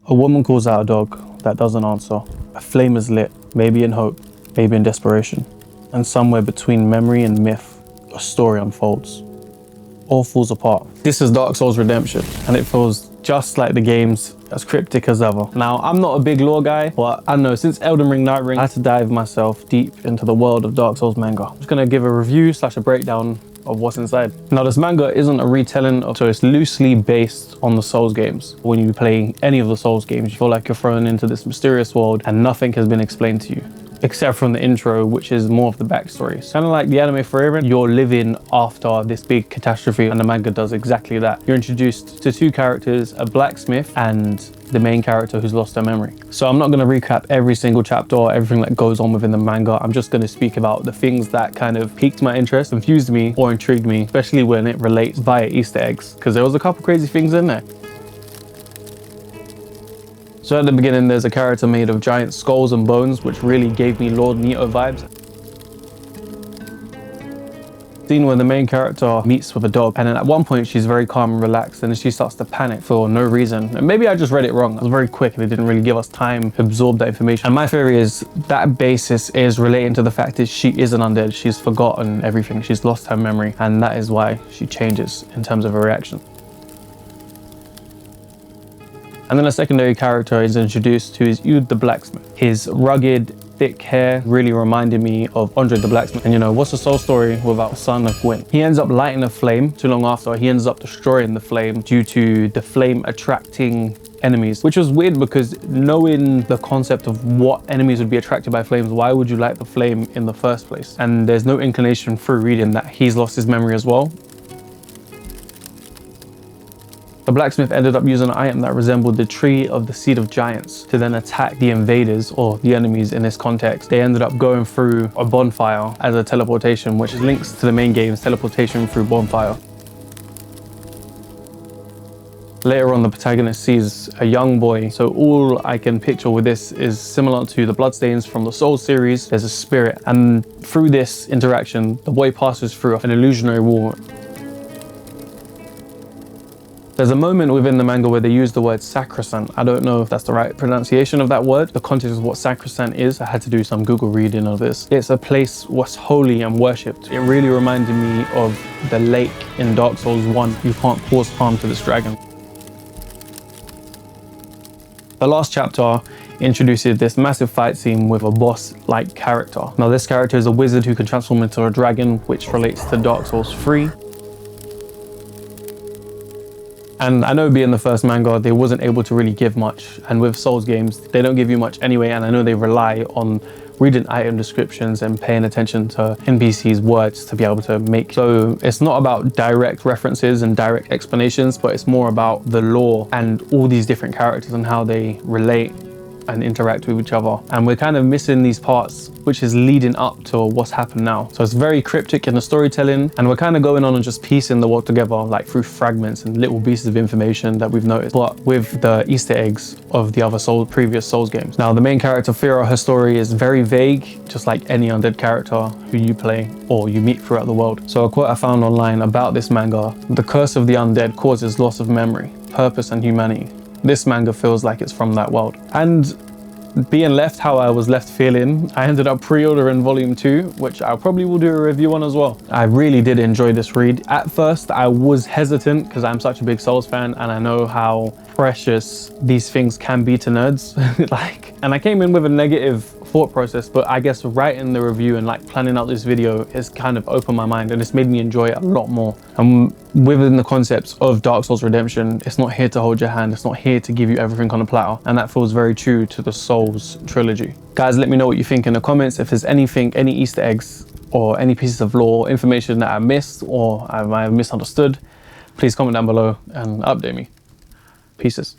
A woman calls out a dog that doesn't answer. A flame is lit, maybe in hope, maybe in desperation. And somewhere between memory and myth, a story unfolds. All falls apart. This is Dark Souls Redemption, and it feels just like the game's as cryptic as ever. Now, I'm not a big lore guy, but I don't know, since Elden Ring Night Ring, I had to dive myself deep into the world of Dark Souls manga. I'm just gonna give a review / a breakdown of what's inside. Now, this manga isn't a retelling, so it's loosely based on the Souls games. When you play any of the Souls games, you feel like you're thrown into this mysterious world and nothing has been explained to you, except from the intro, which is more of the backstory. It's kind of like the anime for Eren. You're living after this big catastrophe, and the manga does exactly that. You're introduced to two characters, a blacksmith and the main character who's lost her memory. So I'm not going to recap every single chapter or everything that goes on within the manga. I'm just going to speak about the things that kind of piqued my interest, confused me, or intrigued me, especially when it relates via Easter eggs, because there was a couple crazy things in there. So at the beginning, there's a character made of giant skulls and bones, which really gave me Lord Nito vibes. Scene where the main character meets with a dog, and then at one point she's very calm and relaxed, and then she starts to panic for no reason. And maybe I just read it wrong. It was very quick and it didn't really give us time to absorb that information. And my theory is that basis is relating to the fact that she is an undead. She's forgotten everything. She's lost her memory, and that is why she changes in terms of her reaction. And then a secondary character is introduced, who is Ud the blacksmith. His rugged, thick hair really reminded me of Andre the blacksmith. And you know, what's a soul story without a son of Gwyn? He ends up lighting a flame. Too long after, he ends up destroying the flame due to the flame attracting enemies, which was weird because knowing the concept of what enemies would be attracted by flames, why would you light the flame in the first place? And there's no inclination through reading that he's lost his memory as well. The blacksmith ended up using an item that resembled the tree of the seed of giants to then attack the invaders, or the enemies in this context. They ended up going through a bonfire as a teleportation, which links to the main game's teleportation through bonfire. Later on, the protagonist sees a young boy. So all I can picture with this is similar to the bloodstains from the Souls series. There's a spirit, and through this interaction, the boy passes through an illusionary wall. There's a moment within the manga where they use the word sacrosanct. I don't know if that's the right pronunciation of that word. The context of what sacrosanct is, I had to do some Google reading of this. It's a place what's holy and worshipped. It really reminded me of the lake in Dark Souls 1. You can't cause harm to this dragon. The last chapter introduces this massive fight scene with a boss-like character. Now, this character is a wizard who can transform into a dragon, which relates to Dark Souls 3. And I know being the first manga, they wasn't able to really give much. And with Souls games, they don't give you much anyway. And I know they rely on reading item descriptions and paying attention to NPCs' words to be able to make. So it's not about direct references and direct explanations, but it's more about the lore and all these different characters and how they relate and interact with each other. And we're kind of missing these parts, which is leading up to what's happened now. So it's very cryptic in the storytelling, and we're kind of going on and just piecing the world together, like through fragments and little pieces of information that we've noticed, but with the Easter eggs of the other previous Souls games. Now, the main character, Fira, her story is very vague, just like any undead character who you play or you meet throughout the world. So a quote I found online about this manga: "The curse of the undead causes loss of memory, purpose, and humanity." This manga feels like it's from that world. And being left how I was left feeling, I ended up pre-ordering volume 2, which I probably will do a review on as well. I really did enjoy this read. At first, I was hesitant because I'm such a big Souls fan and I know how precious these things can be to nerds. And I came in with a negative thought process, but I guess writing the review and planning out this video has kind of opened my mind, and it's made me enjoy it a lot more. And within the concepts of Dark Souls Redemption, it's not here to hold your hand, it's not here to give you everything on a platter, and that feels very true to the Souls trilogy. Guys, let me know what you think in the comments. If there's anything, any Easter eggs or any pieces of lore, information that I missed or I might have misunderstood, please comment down below and update me. Pieces.